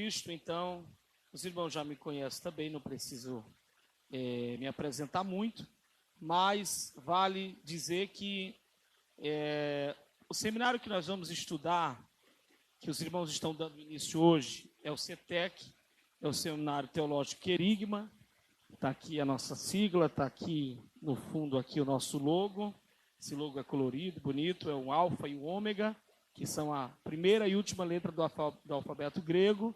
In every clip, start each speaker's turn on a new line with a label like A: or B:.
A: Cristo, então, os irmãos já me conhecem também, não preciso me apresentar muito, mas vale dizer que o seminário que nós vamos estudar, que os irmãos estão dando início hoje, é o CETEC, é o Seminário Teológico Querigma. Está aqui a nossa sigla, está aqui no fundo aqui o nosso logo. Esse logo é colorido, bonito, é o alfa e o ômega, que são a primeira e última letra do alfabeto grego,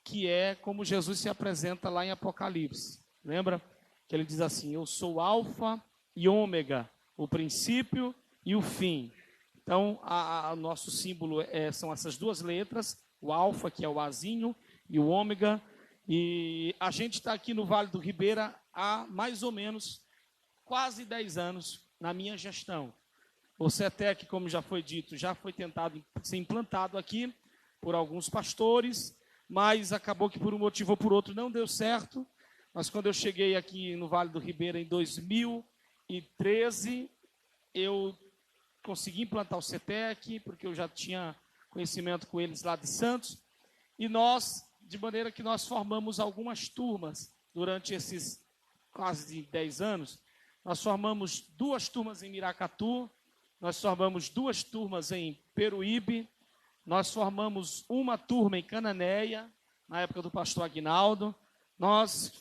A: que é como Jesus se apresenta lá em Apocalipse. Lembra? Que ele diz assim: eu sou o alfa e ômega, o princípio e o fim. Então, o nosso símbolo são essas duas letras, o alfa, que é o azinho, e o ômega. E a gente está aqui no Vale do Ribeira há mais ou menos quase 10 anos na minha gestão. O CETEC, como já foi dito, já foi tentado ser implantado aqui por alguns pastores, mas acabou que por um motivo ou por outro não deu certo. Mas quando eu cheguei aqui no Vale do Ribeira em 2013, eu consegui implantar o CETEC, porque eu já tinha conhecimento com eles lá de Santos, e de maneira que nós formamos algumas turmas durante esses quase 10 anos. Nós formamos 2 turmas em Miracatu, nós formamos 2 turmas em Peruíbe, nós formamos uma turma em Cananéia, na época do pastor Aguinaldo, nós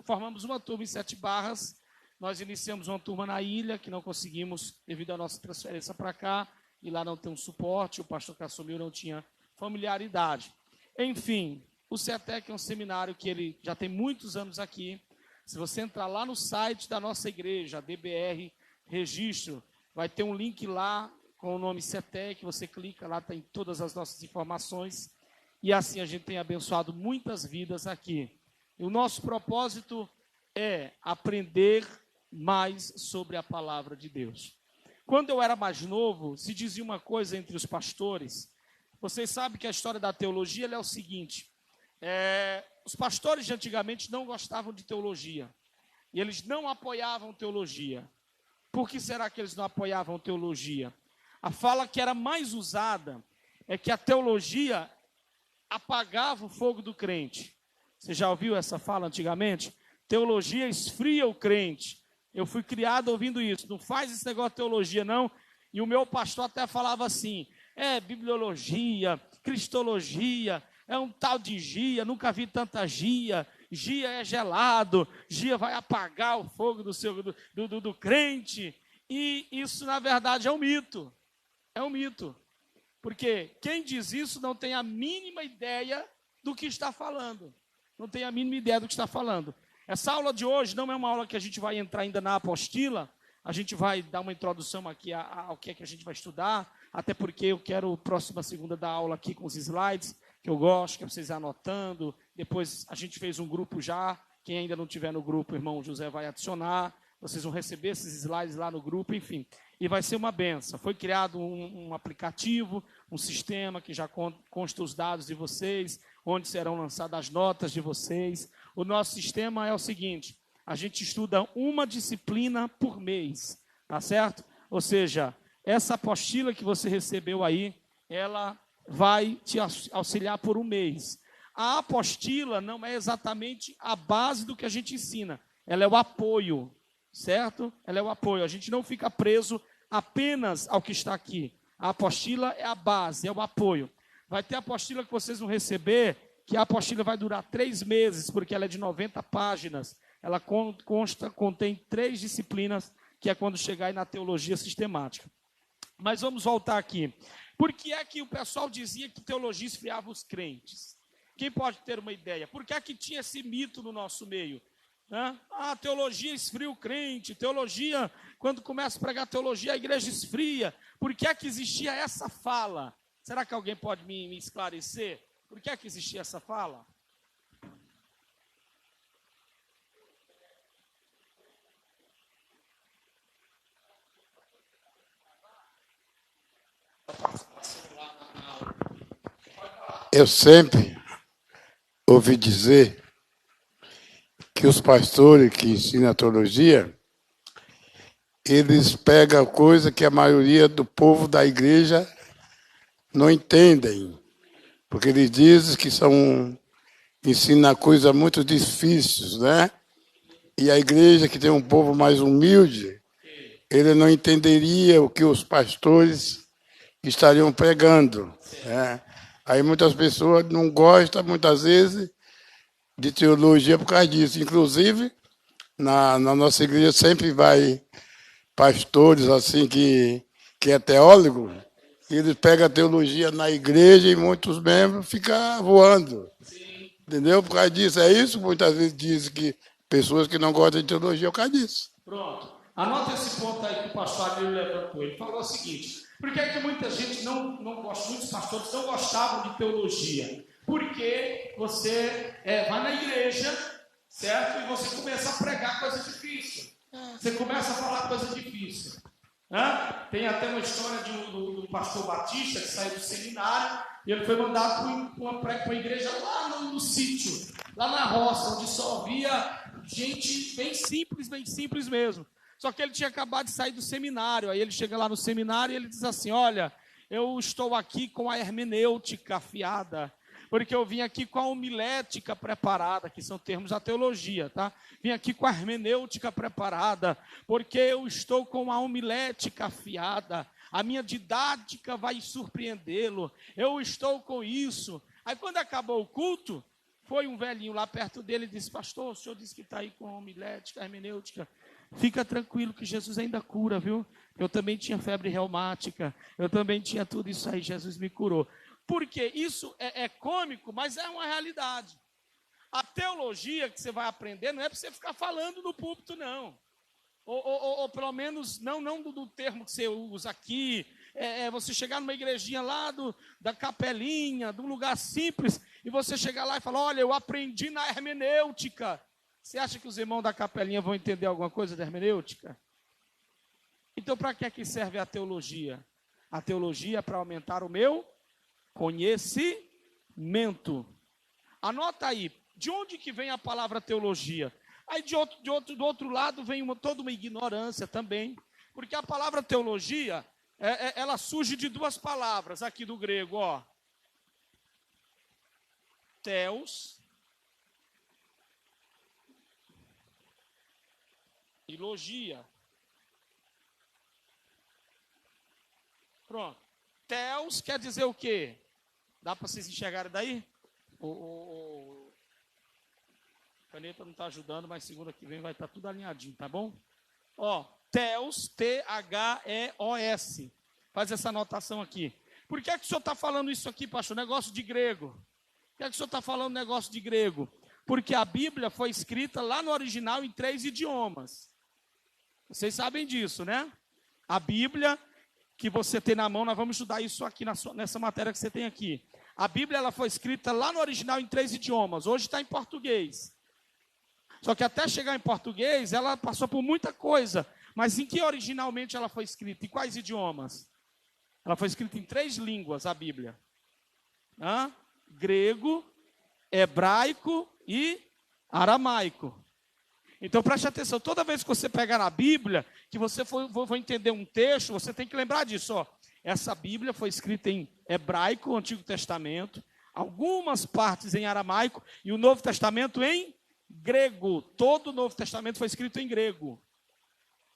A: formamos uma turma em 7 Barras, nós iniciamos uma turma na ilha, que não conseguimos devido à nossa transferência para cá, e lá não tem um suporte, o pastor que assumiu não tinha familiaridade. Enfim, o CETEC é um seminário que ele já tem muitos anos aqui. Se você entrar lá no site da nossa igreja, DBR Registro, vai ter um link lá com o nome CETEC, você clica lá, tem todas as nossas informações, e assim a gente tem abençoado muitas vidas aqui. E o nosso propósito é aprender mais sobre a palavra de Deus. Quando eu era mais novo, se dizia uma coisa entre os pastores. Vocês sabem que a história da teologia é o seguinte: os pastores de antigamente não gostavam de teologia, e eles não apoiavam teologia. Por que será que eles não apoiavam teologia? A fala que era mais usada é que a teologia apagava o fogo do crente. Você já ouviu essa fala antigamente? Teologia esfria o crente. Eu fui criado ouvindo isso. Não faz esse negócio de teologia, não. E o meu pastor até falava assim: bibliologia, cristologia, é um tal de gia, nunca vi tanta gia. Gia é gelado, gia vai apagar o fogo do crente. E isso, na verdade, é um mito. É um mito. Porque quem diz isso não tem a mínima ideia do que está falando. Não tem a mínima ideia do que está falando. Essa aula de hoje não é uma aula que a gente vai entrar ainda na apostila. A gente vai dar uma introdução aqui ao que é que a gente vai estudar. Até porque eu quero, próxima segunda, dar aula aqui com os slides, que eu gosto, que é vocês anotando. Depois a gente fez um grupo já. Quem ainda não tiver no grupo, o irmão José vai adicionar. Vocês vão receber esses slides lá no grupo, enfim. E vai ser uma benção. Foi criado um aplicativo, um sistema que já consta os dados de vocês, onde serão lançadas as notas de vocês. O nosso sistema é o seguinte: a gente estuda uma disciplina por mês, tá certo? Ou seja, essa apostila que você recebeu aí, ela vai te auxiliar por um mês. A apostila não é exatamente a base do que a gente ensina, ela é o apoio, certo? Ela é o apoio, a gente não fica preso apenas ao que está aqui. A apostila é a base, é o apoio. Vai ter a apostila que vocês vão receber, que a apostila vai durar 3 meses, porque ela é de 90 páginas. Ela contém 3 disciplinas, que é quando chegar aí na teologia sistemática. Mas vamos voltar aqui. Por que é que o pessoal dizia que teologia esfriava os crentes? Quem pode ter uma ideia? Por que é que tinha esse mito no nosso meio? Teologia esfria o crente, teologia, quando começa a pregar teologia, a igreja esfria. Por que é que existia essa fala? Será que alguém pode me esclarecer? Por que é que existia essa fala?
B: Eu sempre ouvi dizer que os pastores que ensinam a teologia, eles pegam coisa que a maioria do povo da igreja não entendem. porque ele diz que ensina coisas muito difíceis, né? E a igreja, que tem um povo mais humilde, ele não entenderia o que os pastores estariam pregando, né? Aí muitas pessoas não gostam, muitas vezes, de teologia por causa disso. Inclusive, na nossa igreja sempre vai pastores assim que é teólogo, e eles pegam a teologia na igreja e muitos membros ficam voando. Sim. Entendeu? Por causa disso. É isso, muitas vezes dizem que pessoas que não gostam de teologia por causa disso.
A: Pronto. Anota esse ponto aí que o pastor Adilho levantou. Ele falou o seguinte: por que é que muita gente não gosta, muitos pastores não gostavam de teologia? Porque você vai na igreja, certo? E você começa a pregar coisa difícil. Você começa a falar coisa difícil. Tem até uma história do pastor Batista que saiu do seminário e ele foi mandado para uma igreja lá no sítio, lá na roça, onde só havia gente bem simples mesmo. Só que ele tinha acabado de sair do seminário. Aí ele chega lá no seminário e ele diz assim: olha, eu estou aqui com a hermenêutica afiada, porque eu vim aqui com a homilética preparada, que são termos da teologia, tá? Vim aqui com a hermenêutica preparada, porque eu estou com a homilética afiada, a minha didática vai surpreendê-lo, eu estou com isso. Aí quando acabou o culto, foi um velhinho lá perto dele e disse: pastor, o senhor disse que está aí com a homilética, a hermenêutica. Fica tranquilo que Jesus ainda cura, viu? Eu também tinha febre reumática, eu também tinha tudo isso aí, Jesus me curou. Porque isso é cômico, mas é uma realidade. A teologia que você vai aprender não é para você ficar falando no púlpito, não. Ou pelo menos, não do termo que você usa aqui. Você chegar numa igrejinha lá da capelinha, de um lugar simples, e você chegar lá e falar: olha, eu aprendi na hermenêutica. Você acha que os irmãos da capelinha vão entender alguma coisa da hermenêutica? Então, para que serve a teologia? A teologia é para aumentar o meu conhecimento. Anota aí, de onde que vem a palavra teologia? Aí do outro lado vem toda uma ignorância também, porque a palavra teologia, ela surge de duas palavras aqui do grego, ó. Theos e logia. Pronto. Theos quer dizer o quê? Dá para vocês enxergarem daí? A caneta não está ajudando, mas segunda que vem vai estar tudo alinhadinho, tá bom? Ó, Theos, T-H-E-O-S. Faz essa anotação aqui. Por que é que o senhor está falando isso aqui, pastor? Negócio de grego. Por que é que o senhor está falando negócio de grego? Porque a Bíblia foi escrita lá no original em 3 idiomas. Vocês sabem disso, né? A Bíblia que você tem na mão, nós vamos estudar isso aqui nessa matéria que você tem aqui. A Bíblia ela foi escrita lá no original em 3 idiomas. Hoje está em português. Só que até chegar em português, ela passou por muita coisa. Mas em que originalmente ela foi escrita? Em quais idiomas? Ela foi escrita em 3 línguas, a Bíblia. Grego, hebraico e aramaico. Então preste atenção, toda vez que você pegar na Bíblia, que você for entender um texto, você tem que lembrar disso, ó. Essa Bíblia foi escrita em hebraico, o Antigo Testamento, algumas partes em aramaico e o Novo Testamento em grego. Todo o Novo Testamento foi escrito em grego.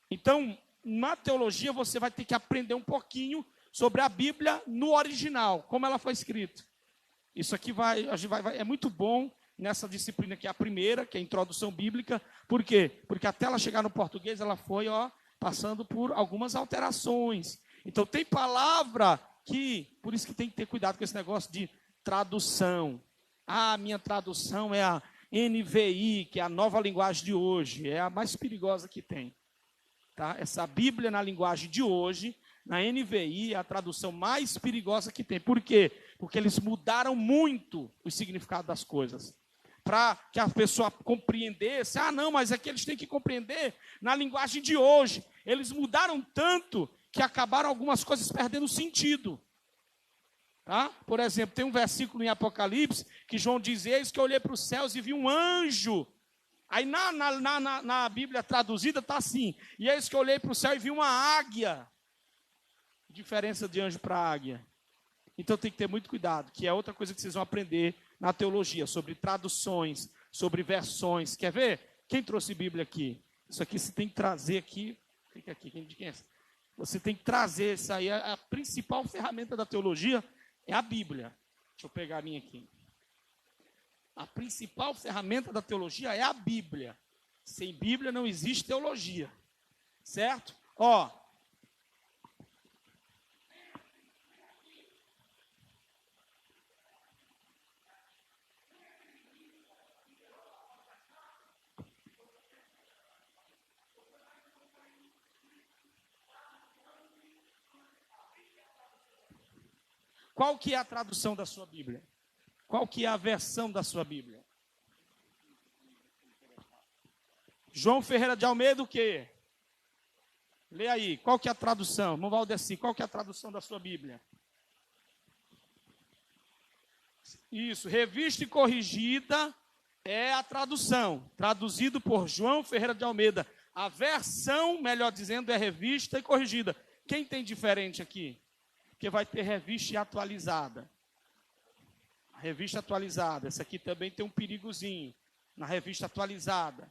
A: Então, na teologia você vai ter que aprender um pouquinho sobre a Bíblia no original, como ela foi escrita. Isso aqui é muito bom nessa disciplina que é a primeira, que é a introdução bíblica. Por quê? Porque até ela chegar no português, ela foi passando por algumas alterações. Então tem palavra por isso que tem que ter cuidado com esse negócio de tradução. A minha tradução é a NVI, que é a nova linguagem de hoje, é a mais perigosa que tem. Tá? Essa Bíblia na linguagem de hoje, na NVI, é a tradução mais perigosa que tem. Por quê? Porque eles mudaram muito o significado das coisas. Para que a pessoa compreendesse, não, mas é que eles têm que compreender na linguagem de hoje. Eles mudaram tanto que acabaram algumas coisas perdendo sentido. Tá? Por exemplo, tem um versículo em Apocalipse que João diz: eis que eu olhei para os céus e vi um anjo. Aí na Bíblia traduzida está assim: e eis que eu olhei para o céu e vi uma águia. Diferença de anjo para águia. Então tem que ter muito cuidado, que é outra coisa que vocês vão aprender na teologia, sobre traduções, sobre versões. Quer ver? Quem trouxe Bíblia aqui? Isso aqui você tem que trazer aqui. Fica aqui, quem é? Você tem que trazer isso aí. A principal ferramenta da teologia é a Bíblia. Deixa eu pegar a minha aqui. A principal ferramenta da teologia é a Bíblia. Sem Bíblia não existe teologia. Certo? Ó. Qual que é a tradução da sua Bíblia? Qual que é a versão da sua Bíblia? João Ferreira de Almeida, o quê? Lê aí, qual que é a tradução? Irmão Valdeci, qual que é a tradução da sua Bíblia? Isso, revista e corrigida é a tradução. Traduzido por João Ferreira de Almeida. A versão, melhor dizendo, é revista e corrigida. Quem tem diferente aqui? Porque vai ter revista atualizada. A revista atualizada. Essa aqui também tem um perigozinho. Na revista atualizada.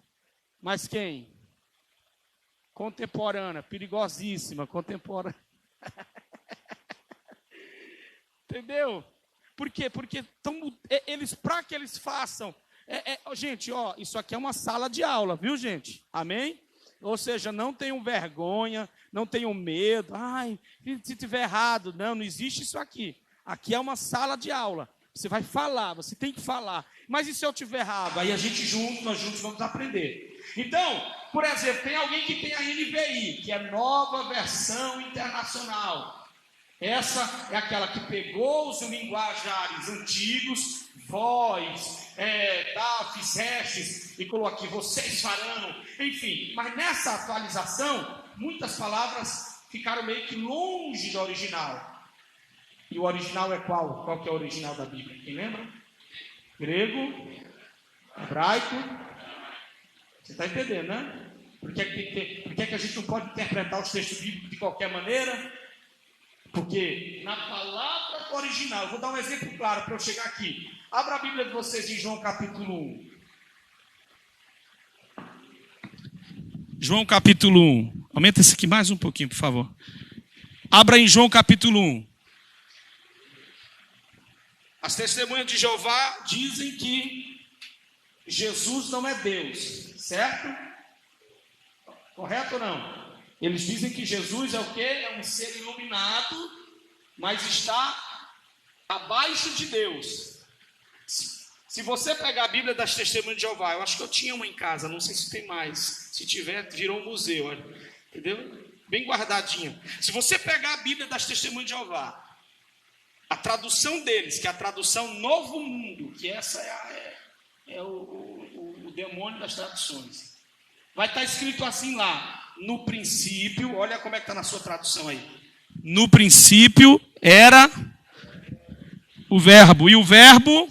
A: Mas quem? Contemporânea. Perigosíssima. Contemporânea. Entendeu? Por quê? Porque eles, para que eles façam... gente, ó, isso aqui é uma sala de aula, viu, gente? Amém? Ou seja, não tenham vergonha, não tenham medo. Ai, se tiver errado. Não existe isso aqui. Aqui é uma sala de aula. Você vai falar, você tem que falar. Mas e se eu tiver errado? Aí nós juntos vamos aprender. Então, por exemplo, tem alguém que tem a NVI, que é Nova Versão Internacional. Essa é aquela que pegou os linguajares antigos, vós, fizestes, e colocou aqui, vocês farão, enfim. Mas nessa atualização, muitas palavras ficaram meio que longe do original. E o original é qual? Qual que é o original da Bíblia? Quem lembra? Grego, hebraico. Você está entendendo, né? Por que a gente não pode interpretar os textos bíblicos de qualquer maneira? Porque na palavra original, eu vou dar um exemplo claro para eu chegar aqui. Abra a Bíblia de vocês em João capítulo 1. João capítulo 1. Aumenta esse aqui mais um pouquinho, por favor. Abra em João capítulo 1. As testemunhas de Jeová dizem que Jesus não é Deus, certo? Correto ou não? Eles dizem que Jesus é o quê? É um ser iluminado, mas está abaixo de Deus. Se você pegar a Bíblia das Testemunhas de Jeová, eu acho que eu tinha uma em casa, não sei se tem mais. Se tiver, virou um museu, olha. Entendeu? Bem guardadinha. Se você pegar a Bíblia das Testemunhas de Jeová, a tradução deles, que é a tradução Novo Mundo, que essa é o demônio das traduções, vai estar escrito assim lá, no princípio, olha como é que está na sua tradução aí. No princípio era o verbo, e o verbo,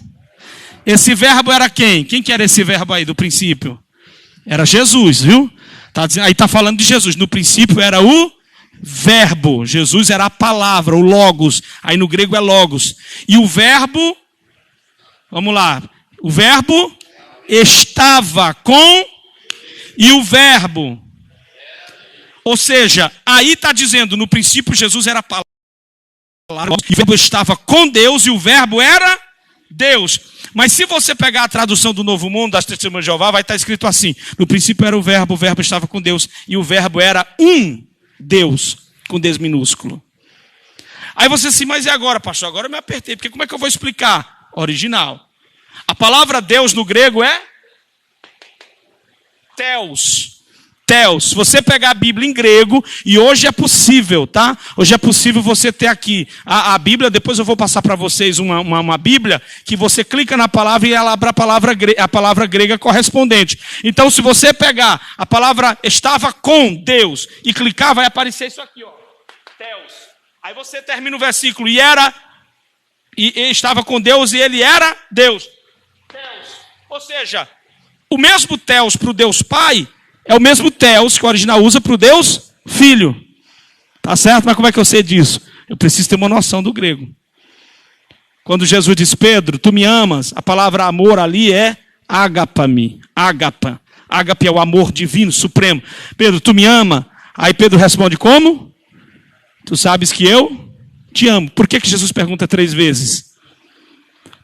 A: esse verbo era quem? Quem que era esse verbo aí do princípio? Era Jesus, viu? Aí está falando de Jesus, no princípio era o verbo, Jesus era a palavra, o logos, aí no grego é logos, e o verbo, vamos lá, o verbo estava com, e o verbo, ou seja, aí está dizendo, no princípio Jesus era a palavra, e o verbo estava com Deus, e o verbo era Deus. Mas se você pegar a tradução do Novo Mundo, das Testemunhas de Jeová, vai estar escrito assim, no princípio era o verbo estava com Deus, e o verbo era um Deus, com Deus minúsculo. Aí você assim, mas e agora, pastor? Agora eu me apertei, porque como é que eu vou explicar? Original. A palavra Deus no grego é Theos. Theos. Se você pegar a Bíblia em grego, e hoje é possível, tá? Hoje é possível você ter aqui a Bíblia, depois eu vou passar para vocês uma Bíblia, que você clica na palavra e ela abre a palavra grega correspondente. Então, se você pegar a palavra estava com Deus, e clicar, vai aparecer isso aqui, ó. Theos. Aí você termina o versículo, e estava com Deus, e ele era Deus. Theos. Ou seja, o mesmo Theos para o Deus Pai, é o mesmo Theos que o original usa para o Deus Filho. Tá certo? Mas como é que eu sei disso? Eu preciso ter uma noção do grego. Quando Jesus diz, Pedro, tu me amas, a palavra amor ali é ágapa-me, ágapa. Ágape é o amor divino, supremo. Pedro, tu me ama? Aí Pedro responde como? Tu sabes que eu te amo. Por que Jesus pergunta 3 vezes?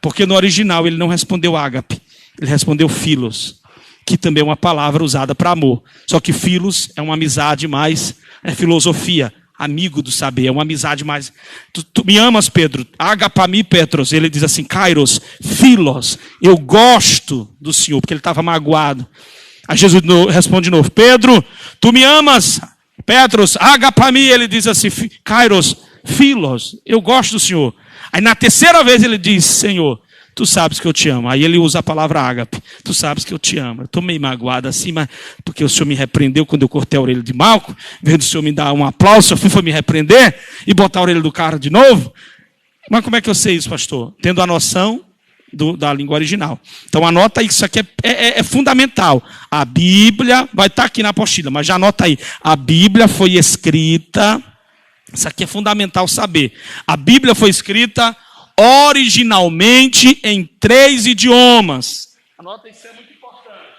A: Porque no original ele não respondeu ágape, ele respondeu filos, que também é uma palavra usada para amor. Só que filos é uma amizade mais, é filosofia, amigo do saber, é uma amizade mais. Tu me amas, Pedro? Agapami, Petros. Ele diz assim, Kairos, filos, eu gosto do Senhor, porque ele estava magoado. Aí Jesus responde de novo, Pedro, tu me amas? Petros, agapami, ele diz assim, Kairos, filos, eu gosto do Senhor. Aí na terceira vez ele diz, Senhor, tu sabes que eu te amo. Aí ele usa a palavra ágape. Tu sabes que eu te amo. Eu estou meio magoado assim, mas porque o Senhor me repreendeu quando eu cortei a orelha de Malco. Vendo o Senhor me dar um aplauso, eu fui me repreender e botar a orelha do cara de novo. Mas como é que eu sei isso, pastor? Tendo a noção da língua original. Então anota aí, isso aqui é fundamental. A Bíblia, vai estar aqui na apostila, mas já anota aí. A Bíblia foi escrita, isso aqui é fundamental saber. A Bíblia foi escrita originalmente em 3 idiomas. Anota, isso é muito importante.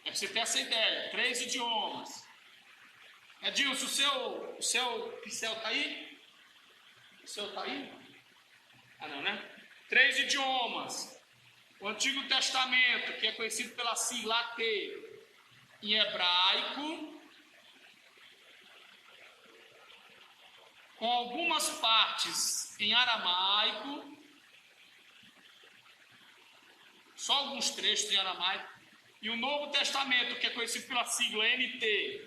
A: É você ter essa ideia, 3 idiomas. Edilson, o seu pincel está aí? O seu está aí? Ah, não, né? 3 idiomas. O Antigo Testamento, que é conhecido pela sigla AT, em hebraico, com algumas partes em aramaico, só alguns trechos em aramaico, e o Novo Testamento, que é conhecido pela sigla NT,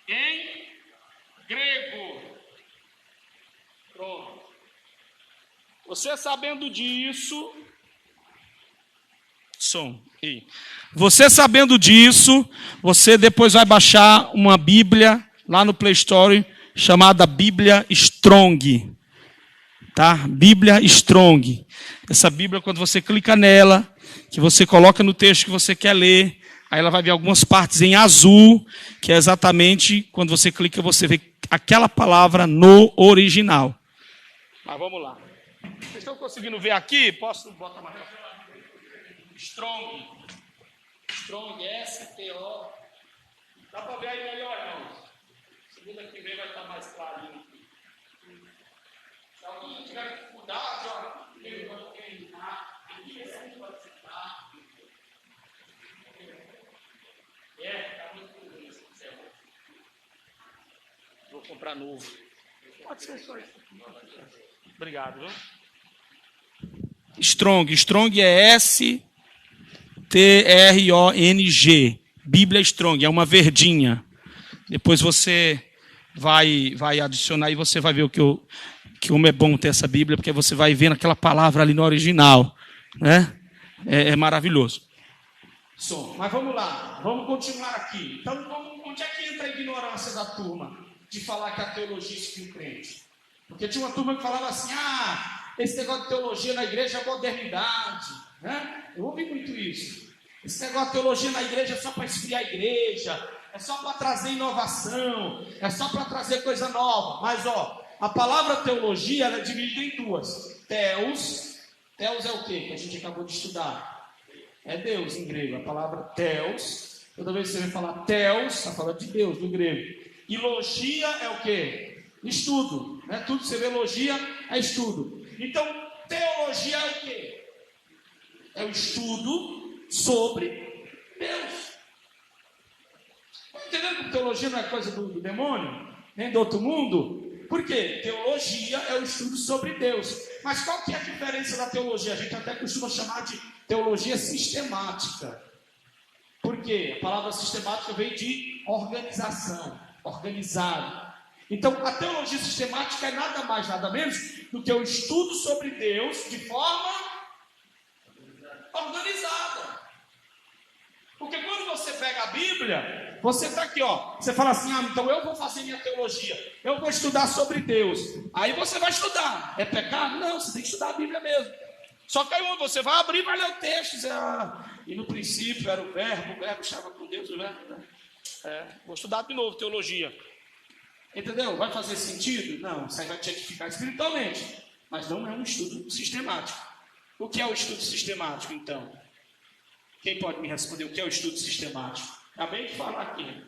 A: em grego. Pronto. Você sabendo disso, você sabendo disso, você depois vai baixar uma Bíblia lá no Play Store, chamada Bíblia Strong, tá? Bíblia Strong. Essa Bíblia, quando você clica nela, que você coloca no texto que você quer ler, aí ela vai ver algumas partes em azul, que é exatamente, quando você clica, você vê aquela palavra no original. Mas vamos lá. Vocês estão conseguindo ver aqui? Posso botar mais? Strong. Strong, S-T-O. Dá para ver aí melhor, irmãos? Segunda que vem vai estar mais clarinho aqui. Se alguém tiver dificuldade, ó, eu vou terminar. Aqui esse aqui pode sentar. Tá muito ruim esse céu. Vou comprar novo. Pode ser só isso. Obrigado, viu? Strong. Strong é S-T-R-O-N-G. Bíblia Strong, é uma verdinha. Depois você vai adicionar e você vai ver que como é bom ter essa Bíblia, porque você vai vendo aquela palavra ali no original, né? É maravilhoso. Mas vamos lá, vamos continuar aqui. Então, onde é que entra a ignorância da turma de falar que a teologia exclui o crente? Porque tinha uma turma que falava assim, esse negócio de teologia na igreja é modernidade, né? Eu ouvi muito isso. Esse negócio de teologia na igreja é só para esfriar a igreja, é só para trazer inovação, é só para trazer coisa nova. Mas, a palavra teologia ela é dividida em 2. Theos é o quê? Que a gente acabou de estudar. É Deus em grego. A palavra theos, toda vez que você vai falar theos, está falando de Deus, do grego. E logia é o quê? Estudo, né? Tudo que você vê logia é estudo. Então, teologia é o quê? É o estudo sobre Deus. Está entendendo que teologia não é coisa do demônio? Nem do outro mundo? Por quê? Teologia é o estudo sobre Deus. Mas qual que é a diferença da teologia? A gente até costuma chamar de teologia sistemática. Por quê? A palavra sistemática veio de organização, organizado. Então, a teologia sistemática é nada mais, nada menos do que o estudo sobre Deus de forma organizada. Porque quando você pega a Bíblia, você está aqui, você fala assim, então eu vou fazer minha teologia, eu vou estudar sobre Deus. Aí você vai estudar. É pecado? Não, você tem que estudar a Bíblia mesmo. Só que aí você vai abrir e vai ler o texto. E no princípio era o verbo estava com Deus, o verbo. Vou estudar de novo teologia. Entendeu? Vai fazer sentido? Não, isso aí vai te edificar espiritualmente. mas não é um estudo sistemático. O que é o estudo sistemático, então? Quem pode me responder o que é o estudo sistemático? Acabei de falar aqui.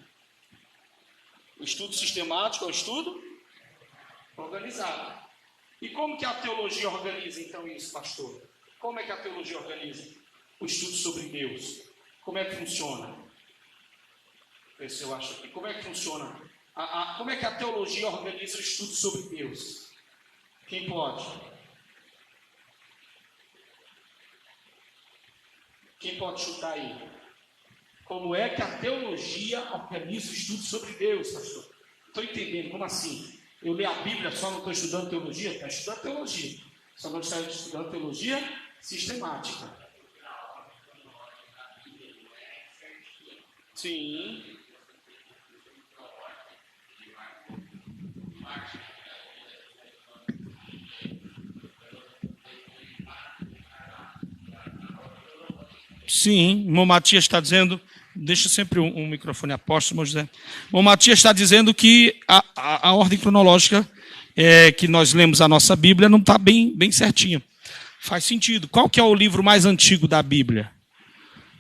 A: O estudo sistemático é o estudo organizado. E como que a teologia organiza, então, isso, pastor? Como é que a teologia organiza? O estudo sobre Deus. Como é que funciona? Vê se eu acho aqui. Como é que funciona? Como é que a teologia organiza o estudo sobre Deus? Quem pode? Quem pode chutar aí? Como é que a teologia organiza o estudo sobre Deus, pastor? Estou entendendo, como assim? Eu leio a Bíblia, só não estou estudando teologia? Estou estudando teologia. Só não estou estudando teologia sistemática. Sim. Sim, o irmão Matias está dizendo, deixa sempre um microfone a posto, irmão José. O irmão Matias está dizendo que a ordem cronológica que nós lemos a nossa Bíblia não está bem certinha. Faz sentido. Qual que é o livro mais antigo da Bíblia?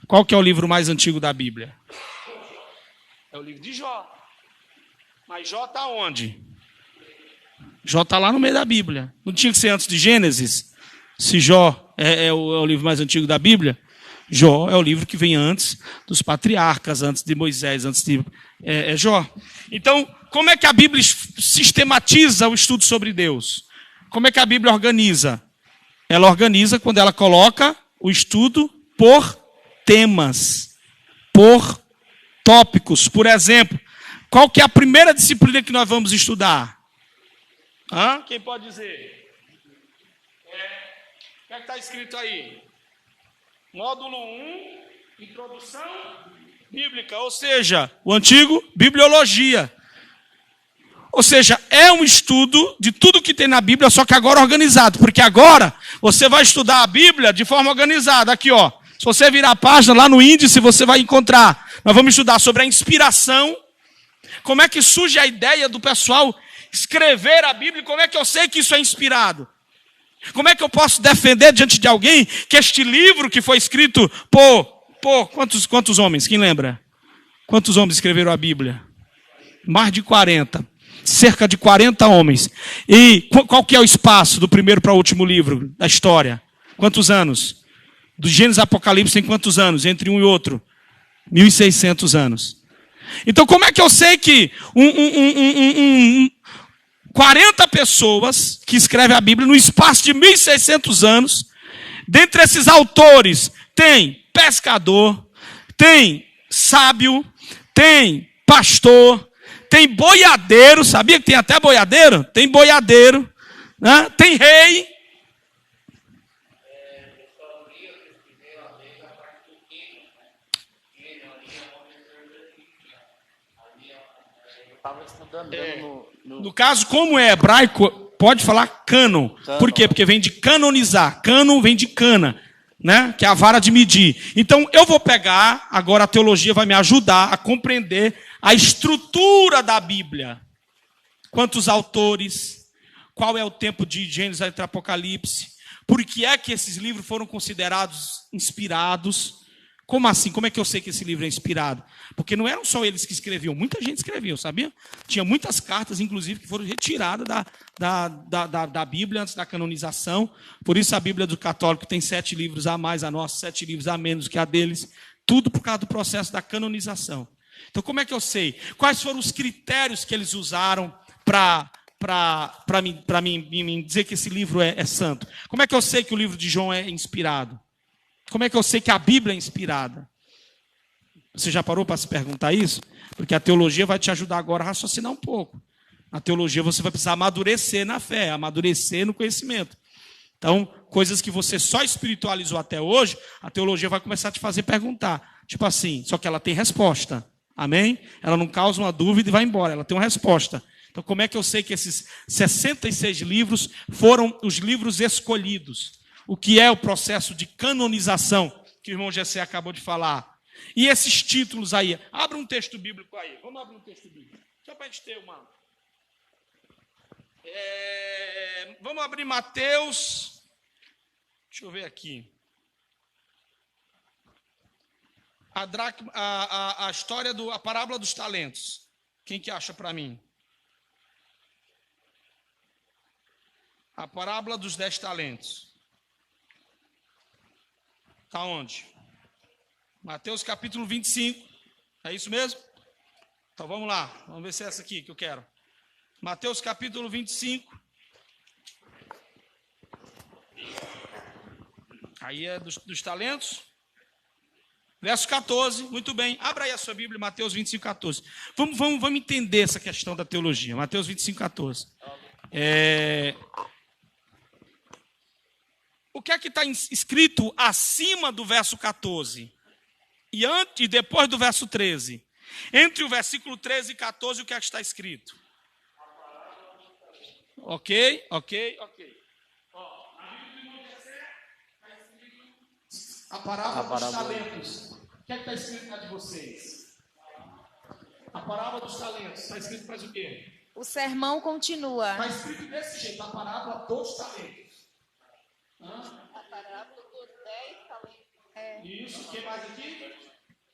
A: Qual que é o livro mais antigo da Bíblia? É o livro de Jó. Mas Jó está onde? Jó está lá no meio da Bíblia. Não tinha que ser antes de Gênesis? Se Jó é o livro mais antigo da Bíblia? Jó é o livro que vem antes dos patriarcas, antes de Moisés, antes de Jó. Então, como é que a Bíblia sistematiza o estudo sobre Deus? Como é que a Bíblia organiza? Ela organiza quando ela coloca o estudo por temas, por tópicos. Por exemplo, qual que é a primeira disciplina que nós vamos estudar? Quem pode dizer? O que é que está escrito aí? Módulo 1, Introdução Bíblica, ou seja, o antigo, Bibliologia. Ou seja, é um estudo de tudo que tem na Bíblia, só que agora organizado. Porque agora você vai estudar a Bíblia de forma organizada. Aqui, ó. Se você virar a página lá no índice, você vai encontrar. Nós vamos estudar sobre a inspiração. Como é que surge a ideia do pessoal escrever a Bíblia? Como é que eu sei que isso é inspirado? Como é que eu posso defender diante de alguém que este livro que foi escrito por quantos homens? Quem lembra? Quantos homens escreveram a Bíblia? Mais de 40. Cerca de 40 homens. E qual que é o espaço do primeiro para o último livro da história? Quantos anos? Do Gênesis Apocalipse tem quantos anos? Entre um e outro? 1.600 anos. Então como é que eu sei que 40 pessoas que escrevem a Bíblia no espaço de 1.600 anos, dentre esses autores tem pescador, tem sábio, tem pastor, tem boiadeiro, sabia que tem até boiadeiro? Tem boiadeiro, né? Tem rei. No caso, como é hebraico, pode falar cânon. Por quê? Porque vem de canonizar. Cânon vem de cana, né? Que é a vara de medir. Então, eu vou pegar, agora a teologia vai me ajudar a compreender a estrutura da Bíblia. Quantos autores? Qual é o tempo de Gênesis até Apocalipse? Por que é que esses livros foram considerados inspirados? Como assim? Como é que eu sei que esse livro é inspirado? Porque não eram só eles que escreviam, muita gente escreveu, sabia? Tinha muitas cartas, inclusive, que foram retiradas da Bíblia antes da canonização. Por isso a Bíblia do católico tem 7 livros a mais, a nossa 7 livros a menos que a deles. Tudo por causa do processo da canonização. Então como é que eu sei? Quais foram os critérios que eles usaram para mim dizer que esse livro é santo? Como é que eu sei que o livro de João é inspirado? Como é que eu sei que a Bíblia é inspirada? Você já parou para se perguntar isso? Porque a teologia vai te ajudar agora a raciocinar um pouco. Na teologia você vai precisar amadurecer na fé, amadurecer no conhecimento. Então, coisas que você só espiritualizou até hoje, a teologia vai começar a te fazer perguntar. Tipo assim, só que ela tem resposta. Amém? Ela não causa uma dúvida e vai embora, ela tem uma resposta. Então, como é que eu sei que esses 66 livros foram os livros escolhidos? O que é o processo de canonização que o irmão Gessé acabou de falar? E esses títulos aí? Abra um texto bíblico aí. Vamos abrir um texto bíblico. Só para a gente ter uma... Vamos abrir Mateus. Deixa eu ver aqui. A história a parábola dos talentos. Quem que acha para mim? A parábola dos 10 talentos. Está onde? Mateus capítulo 25. É isso mesmo? Então vamos lá. Vamos ver se é essa aqui que eu quero. Mateus capítulo 25. Aí é dos talentos. Verso 14, muito bem. Abra aí a sua Bíblia, Mateus 25, 14. Vamos entender essa questão da teologia. Mateus 25, 14. O que é que está escrito acima do verso 14? E depois do verso 13? Entre o versículo 13 e 14, o que é que está escrito? Ok. A parábola dos talentos. O que é que está escrito na de vocês? A parábola dos talentos. Está escrito faz o quê?
C: O sermão continua.
A: Está escrito desse jeito, a parábola dos talentos.
C: A parábola dos 10 talentos.
A: Isso, o que mais aqui?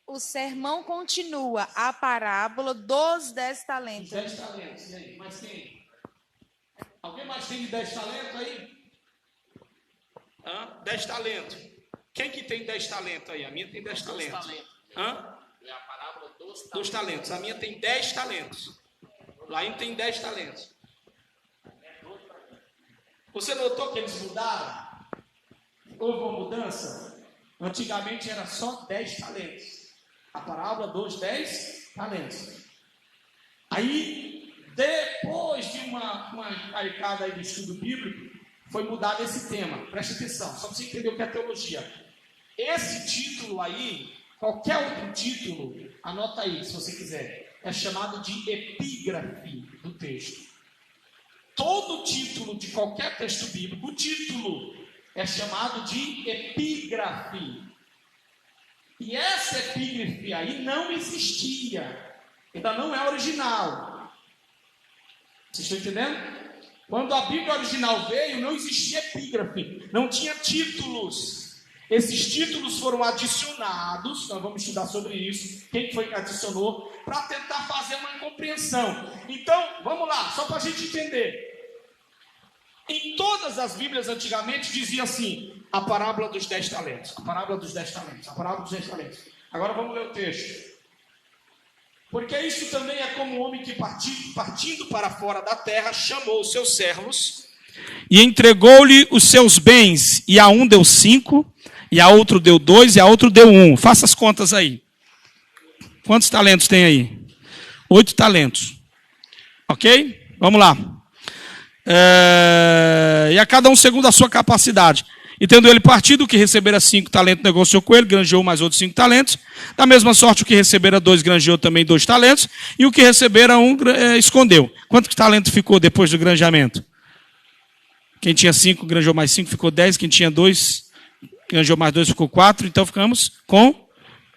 C: O sermão continua. A parábola dos 10 talentos.
A: 10 talentos. E aí, mais quem? Alguém mais tem de 10 talentos aí? 10 talentos. Quem que tem 10 talentos aí? A minha tem 10 talentos.
D: É a parábola
A: dos talentos. A minha tem 10 talentos. Laim tem 10 talentos. Você notou que eles mudaram? Houve uma mudança? Antigamente era só 10 talentos. A parábola dos 10 talentos. Aí, depois de uma caricada aí do estudo bíblico, foi mudado esse tema. Preste atenção, só para você entender o que é teologia. Esse título aí, qualquer outro título, anota aí se você quiser, é chamado de epígrafe do texto. Todo título de qualquer texto bíblico, o título é chamado de epígrafe. E essa epígrafe aí não existia, ainda não é original. Vocês estão entendendo? Quando a Bíblia original veio, não existia epígrafe, não tinha títulos. Esses títulos foram adicionados, nós vamos estudar sobre isso, quem foi que adicionou, para tentar fazer uma compreensão. Então, vamos lá, só para a gente entender. Em todas as Bíblias antigamente dizia assim, a parábola dos 10 talentos, a parábola dos 10 talentos, a parábola dos 10 talentos. Agora vamos ler o texto. Porque isso também é como um homem que partindo para fora da terra, chamou os seus servos e entregou-lhe os seus bens, e a um deu 5, e a outro deu 2, e a outro deu 1. Faça as contas aí. Quantos talentos tem aí? 8 talentos. Ok? Vamos lá. E a cada um segundo a sua capacidade. E tendo ele partido, o que recebera 5 talentos, negociou com ele, granjeou mais outros 5 talentos. Da mesma sorte, o que recebera 2, granjeou também 2 talentos. E o que recebera 1, escondeu. Quanto talento ficou depois do granjeamento? Quem tinha 5, granjeou mais 5, ficou 10. Quem tinha 2, granjeou mais 2, ficou 4. Então ficamos com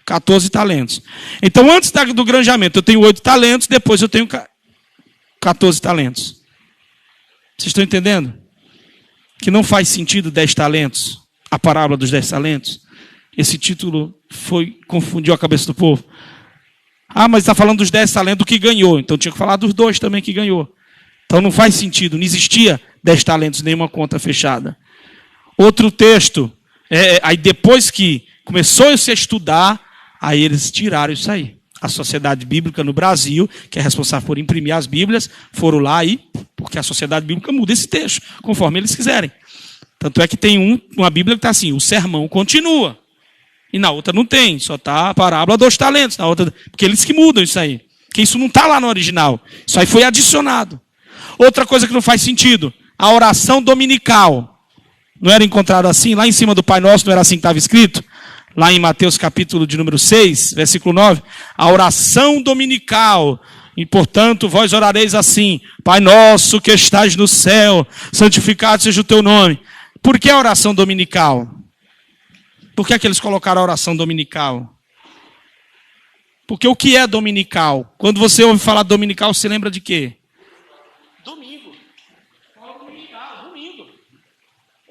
A: 14 talentos. Então antes do granjeamento eu tenho 8 talentos, depois eu tenho 14 talentos. Vocês estão entendendo? Que não faz sentido 10 talentos, a parábola dos 10 talentos. Esse título confundiu a cabeça do povo. Mas está falando dos 10 talentos que ganhou, então tinha que falar dos 2 também que ganhou. Então não faz sentido, não existia 10 talentos, nenhuma conta fechada. Outro texto, aí depois que começou a se estudar, aí eles tiraram isso aí. A Sociedade Bíblica no Brasil, que é responsável por imprimir as Bíblias, foram lá porque a Sociedade Bíblica muda esse texto, conforme eles quiserem. Tanto é que tem uma Bíblia que está assim, o sermão continua. E na outra não tem, só está a parábola dos talentos. Na outra, porque eles que mudam isso aí. Porque isso não está lá no original. Isso aí foi adicionado. Outra coisa que não faz sentido, a oração dominical. Não era encontrado assim? Lá em cima do Pai Nosso não era assim que estava escrito? Lá em Mateus capítulo de número 6, versículo 9, a oração dominical. E, portanto, vós orareis assim, Pai nosso que estás no céu, santificado seja o teu nome. Por que a oração dominical? Por que é que eles colocaram a oração dominical? Porque o que é dominical? Quando você ouve falar dominical, você lembra de quê? Domingo.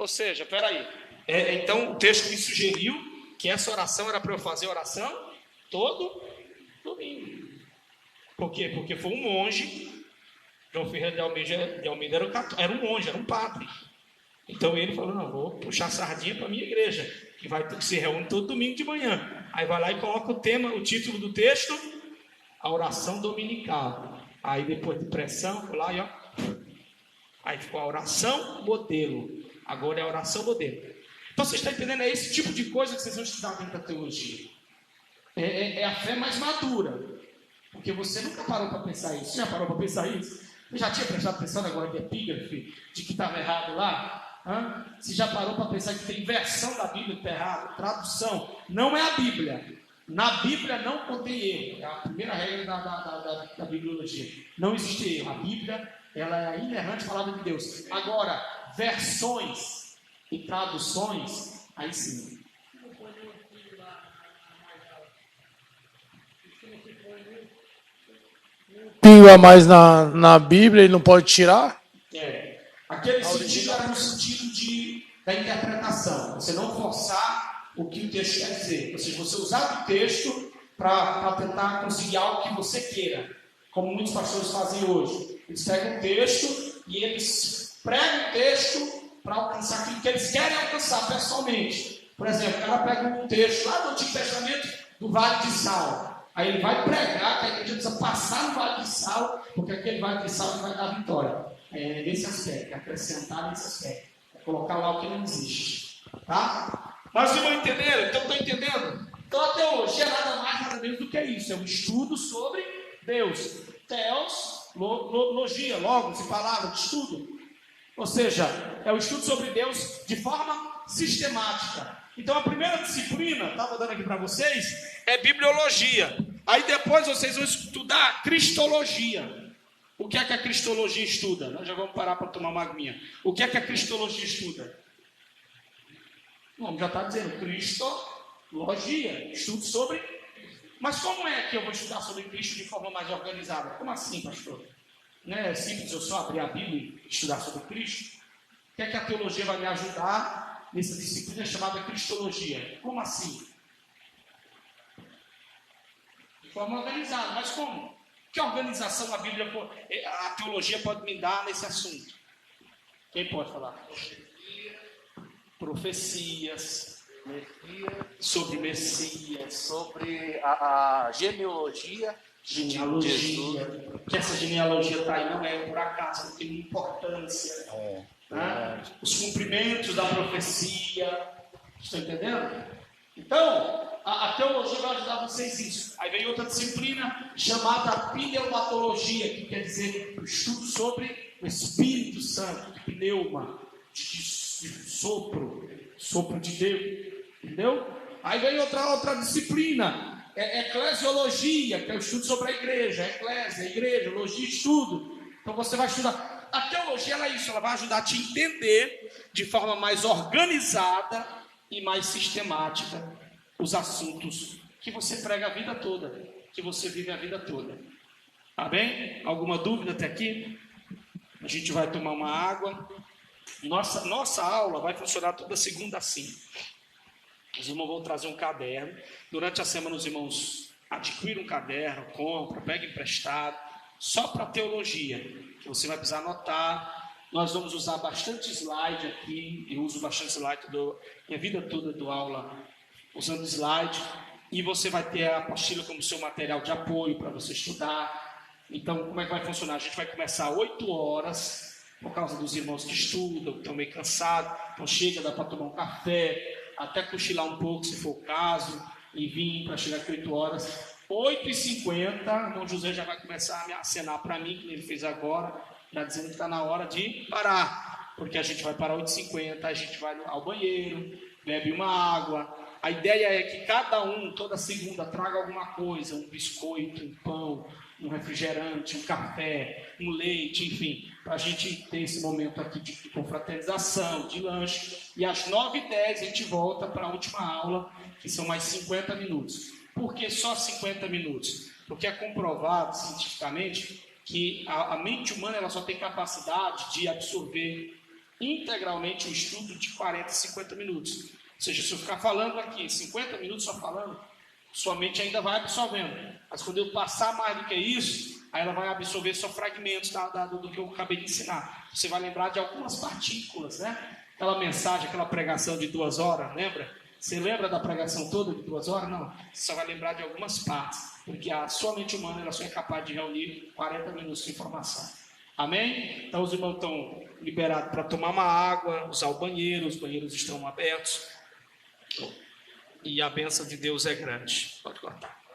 A: Ou seja, peraí. Então, o texto me sugeriu que essa oração era para eu fazer oração todo domingo. Por quê? Porque foi um monge, João Ferreira de Almeida era um monge, era um padre. Então ele falou, não, vou puxar a sardinha para a minha igreja, que se reúne todo domingo de manhã. Aí vai lá e coloca o título do texto, a oração dominical. Aí depois de pressão, foi lá e ó. Aí ficou a oração modelo. Agora é a oração modelo. Então vocês estão entendendo? É esse tipo de coisa que vocês vão estudar dentro da teologia. É a fé mais madura. Porque você nunca parou para pensar isso. Você já parou para pensar isso? Você já tinha prestado atenção agora de epígrafe, de que estava errado lá? Você já parou para pensar que tem versão da Bíblia que está errada? Tradução. Não é a Bíblia. Na Bíblia não contém erro. É a primeira regra da bibliologia. Não existe erro. A Bíblia, ela é a inerrante palavra de Deus. Agora, versões e traduções, aí sim.
E: A mais na Bíblia, ele não pode tirar?
A: Aquele sentido era no sentido da interpretação. Você não forçar o que o texto quer dizer. Ou seja, você usar o texto para tentar conseguir algo que você queira. Como muitos pastores fazem hoje. Eles pegam o texto e eles pregam o texto para alcançar aquilo que eles querem alcançar pessoalmente. Por exemplo, o cara pega um texto lá do Antigo Testamento do Vale de Sal. Aí ele vai pregar que a igreja precisa passar no Vale de Sal, porque aquele Vale de Sal vai dar vitória. Nesse aspecto, acrescentar nesse aspecto. Colocar lá o que não existe. Tá? Mas vocês vão entender? Então estão entendendo? Então a teologia é nada mais, nada menos do que isso. É um estudo sobre Deus. Theos, logia, logos e palavra de estudo. Ou seja, é o estudo sobre Deus de forma sistemática. Então a primeira disciplina, estava dando aqui para vocês, é bibliologia. Aí depois vocês vão estudar cristologia. O que é que a cristologia estuda? Nós já vamos parar para tomar uma aguinha. O que é que a cristologia estuda? O nome já está dizendo, cristologia, estudo sobre. Mas como é que eu vou estudar sobre Cristo de forma mais organizada? Como assim, pastor? Não é simples eu só abrir a Bíblia e estudar sobre Cristo? O que é que a teologia vai me ajudar nessa disciplina chamada cristologia? Como assim? De forma organizada, mas como? Que organização a teologia pode me dar nesse assunto? Quem pode falar? Profecias. Sobre Messias.
D: Sobre a genealogia.
A: Genealogia. Que essa genealogia está aí não é por acaso, tem importância. Né? Os cumprimentos da profecia. Estão entendendo? Então, a teologia vai ajudar vocês nisso. Aí vem outra disciplina chamada pneumatologia, que quer dizer o estudo sobre o Espírito Santo, de pneuma, de sopro de Deus. Entendeu? Aí vem outra disciplina, eclesiologia, que é o estudo sobre a igreja, igreja, logia, estudo. Então você vai estudar. A teologia ela é isso, ela vai ajudar a te entender de forma mais organizada e mais sistemática os assuntos que você prega a vida toda, que você vive a vida toda. Tá bem? Alguma dúvida até aqui? A gente vai tomar uma água. Nossa aula vai funcionar toda segunda assim. Os irmãos vão trazer um caderno. Durante a semana os irmãos adquirem um caderno, compram, pegam emprestado, só para teologia, que você vai precisar anotar. Nós vamos usar bastante slide aqui. Eu uso bastante slide, minha vida toda dou aula usando slide. E você vai ter a apostila como seu material de apoio para você estudar. Então, como é que vai funcionar? A gente vai começar às 8 horas, por causa dos irmãos que estudam, que estão meio cansados. Então chega, dá para tomar um café, até cochilar um pouco, se for o caso, e vir para chegar aqui 8 horas. 8h50, o irmão José já vai começar a acenar para mim, que ele fez agora, já dizendo que está na hora de parar, porque a gente vai parar 8h50, a gente vai ao banheiro, bebe uma água. A ideia é que cada um, toda segunda, traga alguma coisa, um biscoito, um pão, um refrigerante, um café, um leite, enfim, para a gente ter esse momento aqui de confraternização, de lanche. E às 9h10 a gente volta para a última aula, que são mais 50 minutos. Por que só 50 minutos? Porque é comprovado cientificamente que a mente humana ela só tem capacidade de absorver integralmente o estudo de 40, 50 minutos. Ou seja, se eu ficar falando aqui 50 minutos só falando, sua mente ainda vai absorvendo. Mas quando eu passar mais do que isso, aí ela vai absorver só fragmentos do que eu acabei de ensinar. Você vai lembrar de algumas partículas, né? Aquela mensagem, aquela pregação de 2 horas, lembra? Você lembra da pregação toda de 2 horas? Não. Você só vai lembrar de algumas partes. Porque a sua mente humana ela só é capaz de reunir 40 minutos de informação. Amém? Então os irmãos estão liberados para tomar uma água, usar o banheiro, os banheiros estão abertos. E a bênção de Deus é grande. Pode cortar.